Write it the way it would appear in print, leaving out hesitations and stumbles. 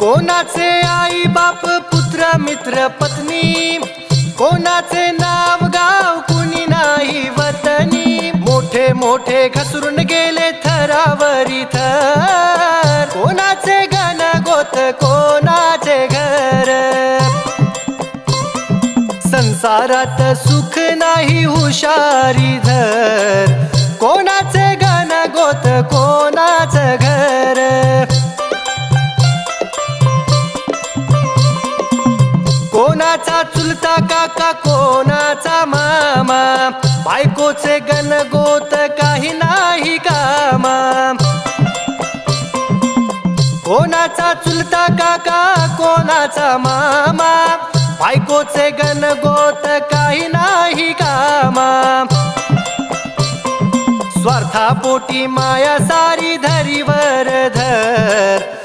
कोणाचे आई बाप पुत्र मित्र पत्नी, कोणाचे नाव गाव कुणी नाही वतनी, मोठे मोठे घसरून गेले थरावरी थर, कोणाचे गण गोत कोणाचे घर, संसारात सुख नाही हुशारी धर, कोणाचे गण गोत कोणाचं घर, कोणाचा चुलता काका कोणाचा मामा, बायकोचे गण गोत काही नाही कामा, कोणाचा चुलता काका कोणाचा मामा, बायकोचे गण गोत काही नाही कामा, स्वार्थापोटी माया सारी धरीवर धर,